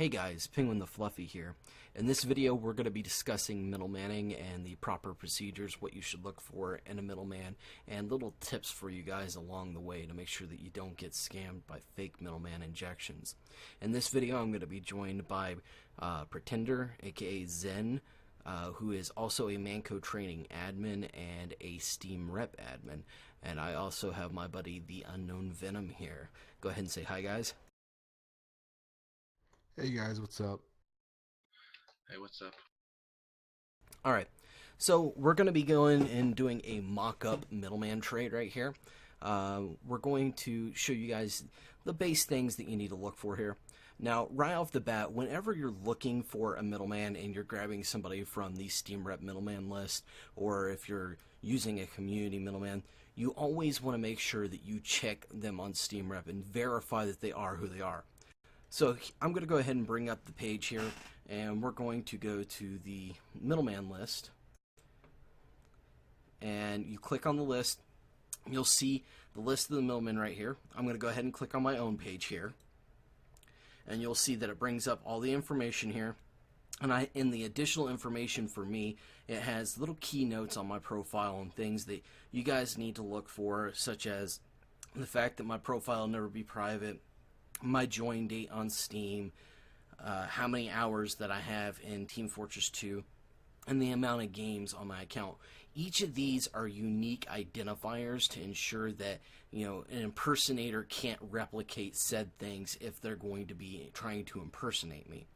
Hey guys, Penguin the Fluffy here. In this video we're going to be discussing middlemanning and the proper procedures, what you should look for in a middleman, and little tips for you guys along the way to make sure that you don't get scammed by fake middleman injections. In this video I'm going to be joined by Pretender, aka Zen, who is also a Manco training admin and a Steam rep admin. And I also have my buddy the Unknown Venom here. Go ahead and say hi guys. Hey guys, what's up? Hey, what's up? Alright, so we're going to be going and doing a mock-up middleman trade right here. We're going to show you guys the base things that you need to look for here. Now, right off the bat, whenever you're looking for a middleman and you're grabbing somebody from the Steam Rep middleman list, or if you're using a community middleman, you always want to make sure that you check them on Steam Rep and verify that they are who they are. So I'm going to go ahead and bring up the page here, and we're going to go to the middleman list. And you click on the list, you'll see the list of the middlemen right here. I'm going to go ahead and click on my own page here. And you'll see that it brings up all the information here. And in the additional information for me, it has little keynotes on my profile and things that you guys need to look for, such as the fact that my profile will never be private, my join date on Steam, how many hours that I have in Team Fortress 2, and the amount of games on my account. Each of these are unique identifiers to ensure that, you know, an impersonator can't replicate said things if they're going to be trying to impersonate me.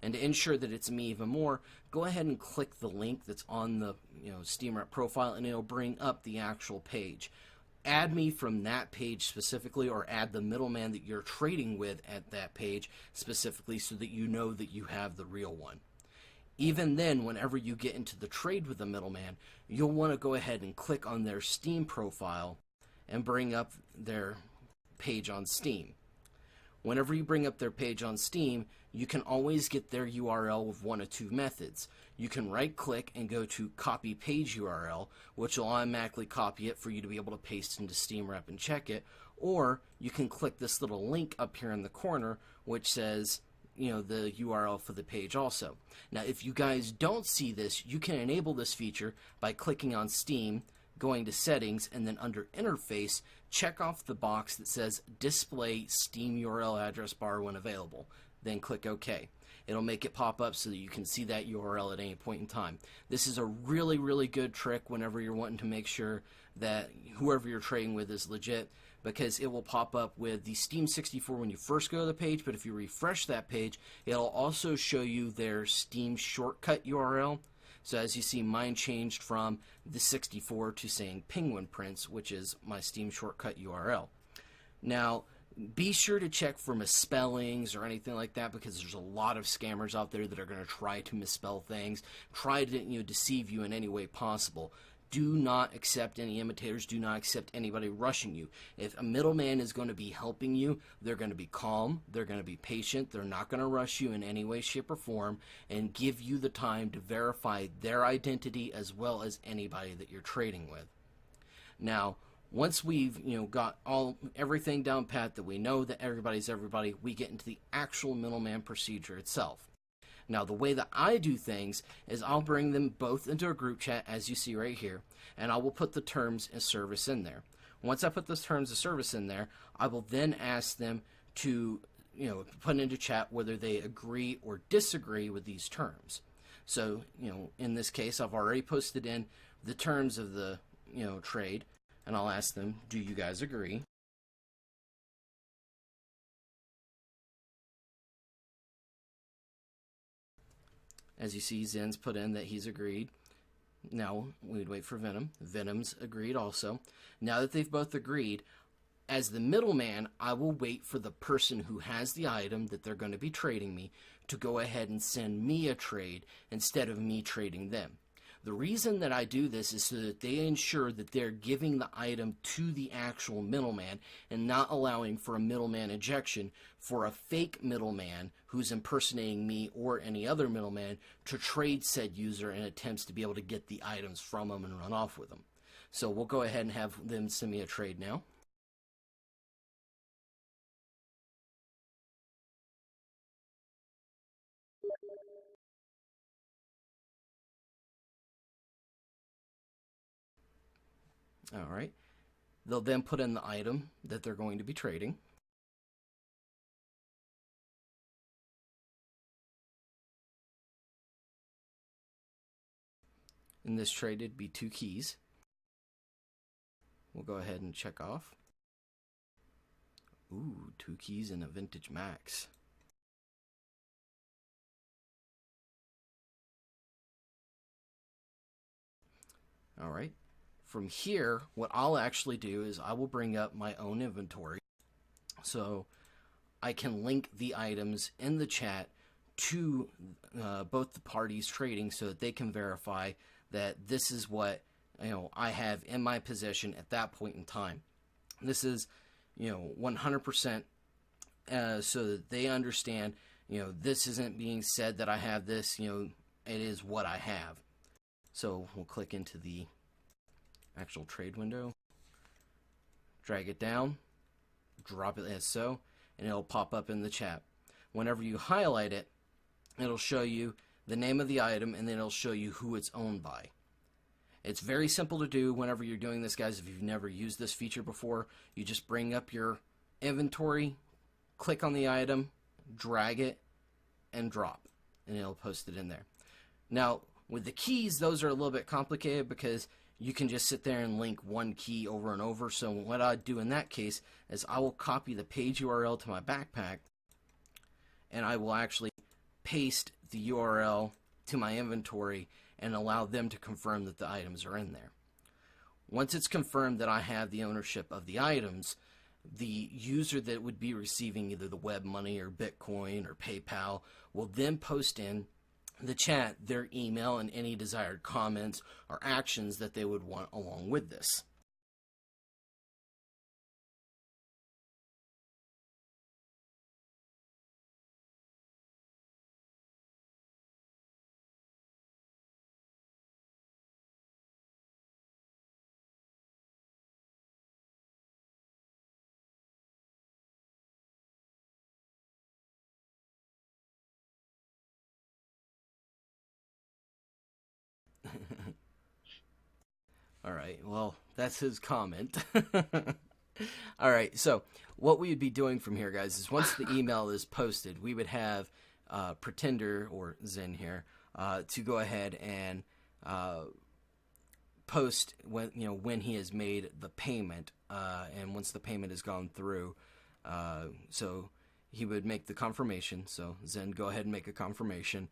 And to ensure that it's me even more, go ahead and click the link that's on the Steam Rep profile, and it'll bring up the actual page. Add me from that page specifically, or add the middleman that you're trading with at that page specifically, so that you know that you have the real one. Even then, whenever you get into the trade with the middleman, you'll want to go ahead and click on their Steam profile and bring up their page on Steam. Whenever you bring up their page on Steam, you can always get their URL with one of two methods. You can right-click and go to Copy Page URL, which will automatically copy it for you to be able to paste into Steam Rep and check it, or you can click this little link up here in the corner, which says, the URL for the page also. Now, if you guys don't see this, you can enable this feature by clicking on Steam, going to Settings, and then under Interface, check off the box that says Display Steam URL address bar when available. Then click OK. It'll make it pop up so that you can see that URL at any point in time. This is a really, really good trick whenever you're wanting to make sure that whoever you're trading with is legit, because it will pop up with the Steam 64 when you first go to the page, but if you refresh that page, it'll also show you their Steam shortcut URL. So as you see, mine changed from the 64 to saying Penguin Prince, which is my Steam shortcut URL. Now, be sure to check for misspellings or anything like that, because there's a lot of scammers out there that are going to try to misspell things, try to deceive you in any way possible. Do not accept any imitators. Do not accept anybody rushing you. If a middleman is going to be helping you, they're going to be calm, they're going to be patient, they're not going to rush you in any way, shape, or form, and give you the time to verify their identity as well as anybody that you're trading with. Now, once we've got everything down pat, that we know that everybody's everybody, we get into the actual middleman procedure itself. Now, the way that I do things is I'll bring them both into a group chat, as you see right here, and I will put the terms of service in there. Once I put those terms of service in there, I will then ask them to put into chat whether they agree or disagree with these terms. So, in this case, I've already posted in the terms of the trade, and I'll ask them, do you guys agree? As you see, Zen's put in that he's agreed. Now, we'd wait for Venom. Venom's agreed also. Now that they've both agreed, as the middleman, I will wait for the person who has the item that they're going to be trading me to go ahead and send me a trade instead of me trading them. The reason that I do this is so that they ensure that they're giving the item to the actual middleman and not allowing for a middleman injection for a fake middleman who's impersonating me or any other middleman to trade said user in attempts to be able to get the items from them and run off with them. So we'll go ahead and have them send me a trade now. All right. They'll then put in the item that they're going to be trading. In this trade, it'd be 2 keys. We'll go ahead and check off. Ooh, 2 keys and a vintage max. All right. From here, what I'll actually do is I will bring up my own inventory so I can link the items in the chat to both the parties trading so that they can verify that this is what I have in my possession at that point in time. This is 100% so that they understand this isn't being said that I have this, it is what I have. So we'll click into the actual trade window, drag it down, drop it as so, and it'll pop up in the chat. Whenever you highlight it, it'll show you the name of the item, and then it'll show you who it's owned by. It's very simple to do whenever you're doing this, guys. If you've never used this feature before, you just bring up your inventory, click on the item, drag it, and drop, and it'll post it in there. Now, with the keys, those are a little bit complicated because you can just sit there and link one key over and over. So what I'd do in that case is I will copy the page URL to my backpack, and I will actually paste the URL to my inventory and allow them to confirm that the items are in there. Once it's confirmed that I have the ownership of the items, the user that would be receiving either the web money or Bitcoin or PayPal will then post in the chat their email and any desired comments or actions that they would want along with this. All right, well, that's his comment. All right, so what we would be doing from here, guys, is once the email is posted, we would have Pretender, or Zen here, to go ahead and post when he has made the payment, and once the payment has gone through. So he would make the confirmation. So Zen, go ahead and make a confirmation.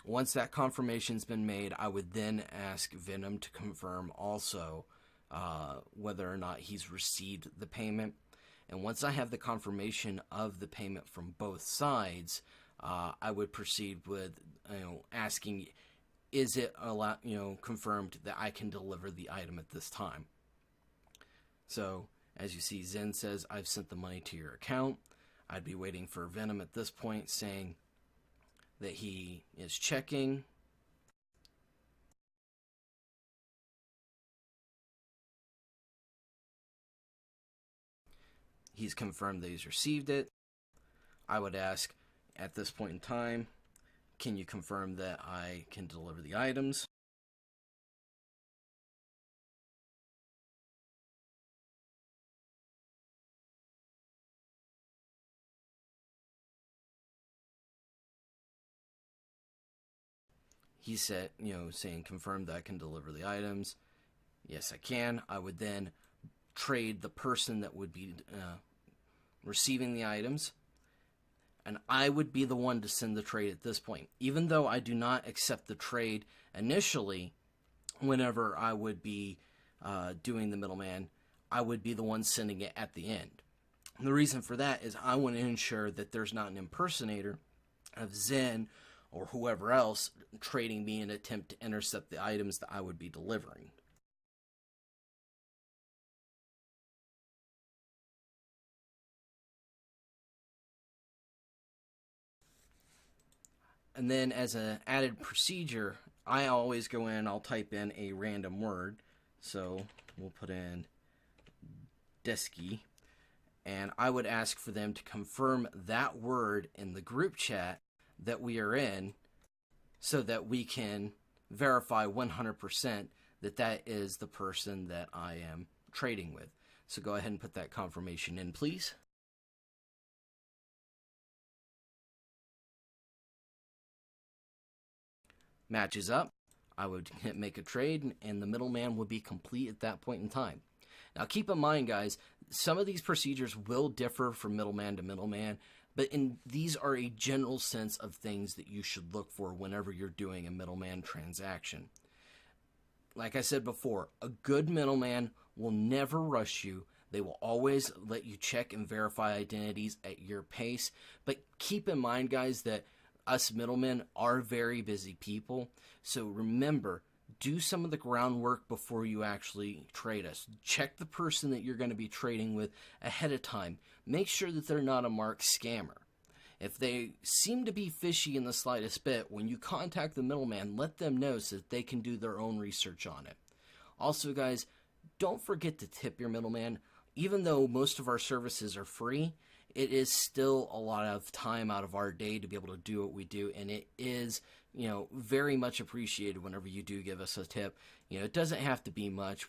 Once that confirmation's been made, I would then ask Venom to confirm also whether or not he's received the payment. And once I have the confirmation of the payment from both sides, I would proceed with asking, is it confirmed that I can deliver the item at this time? So as you see, Zen says, I've sent the money to your account. I'd be waiting for Venom at this point saying that he is checking. He's confirmed that he's received it. I would ask at this point in time, can you confirm that I can deliver the items? He said, saying confirm that I can deliver the items. Yes, I can. I would then trade the person that would be receiving the items, and I would be the one to send the trade at this point. Even though I do not accept the trade initially, whenever I would be doing the middleman, I would be the one sending it at the end. And the reason for that is I want to ensure that there's not an impersonator of Zen or whoever else trading me in an attempt to intercept the items that I would be delivering. And then as an added procedure, I always go in, I'll type in a random word. So we'll put in Desky, and I would ask for them to confirm that word in the group chat that we are in so that we can verify 100% that that is the person that I am trading with. So go ahead and put that confirmation in, please. Matches up. I would hit make a trade, and the middleman would be complete at that point in time. Now, keep in mind, guys, some of these procedures will differ from middleman to middleman, but these are a general sense of things that you should look for whenever you're doing a middleman transaction. Like I said before, a good middleman will never rush you. They will always let you check and verify identities at your pace. But keep in mind, guys, that us middlemen are very busy people. So remember, do some of the groundwork before you actually trade us. Check the person that you're going to be trading with ahead of time. Make sure that they're not a marked scammer. If they seem to be fishy in the slightest bit, when you contact the middleman, let them know so that they can do their own research on it. Also, guys, don't forget to tip your middleman. Even though most of our services are free, it is still a lot of time out of our day to be able to do what we do, and it is, very much appreciated whenever you do give us a tip. It doesn't have to be much.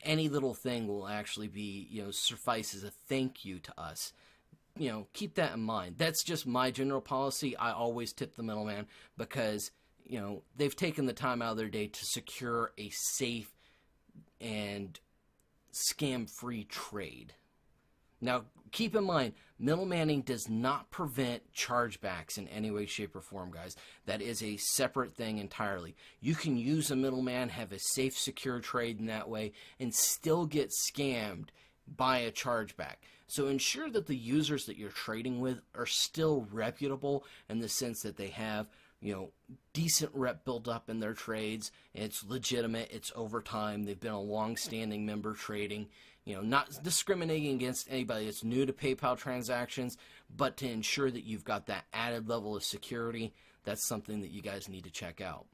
Any little thing will actually be, suffice as a thank you to us. Keep that in mind. That's just my general policy. I always tip the middleman because, they've taken the time out of their day to secure a safe and scam-free trade. Now, keep in mind, MiddleManning does not prevent chargebacks in any way, shape, or form, guys. That is a separate thing entirely. You can use a middleman, have a safe, secure trade in that way, and still get scammed by a chargeback. So ensure that the users that you're trading with are still reputable in the sense that they have, decent rep built up in their trades. It's legitimate. It's over time. They've been a long-standing member trading. Not discriminating against anybody that's new to PayPal transactions, but to ensure that you've got that added level of security. That's something that you guys need to check out.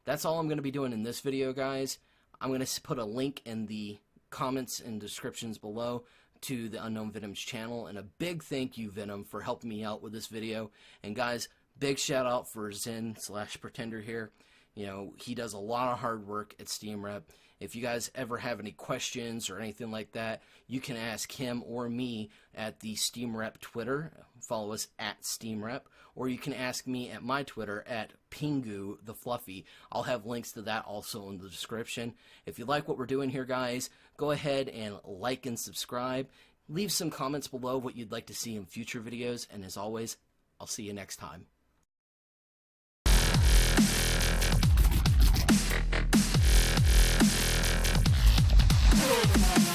That's all I'm going to be doing in this video, guys. I'm going to put a link in the comments and descriptions below to the Unknown Venom's channel, and a big thank you, Venom, for helping me out with this video. And guys, big shout out for Zen/Pretender here. He does a lot of hard work at SteamRep. If you guys ever have any questions or anything like that, you can ask him or me at the SteamRep Twitter. Follow us at SteamRep. Or you can ask me at my Twitter at Pingu the Fluffy. I'll have links to that also in the description. If you like what we're doing here, guys, go ahead and like and subscribe. Leave some comments below what you'd like to see in future videos. And as always, I'll see you next time. MiddleManning.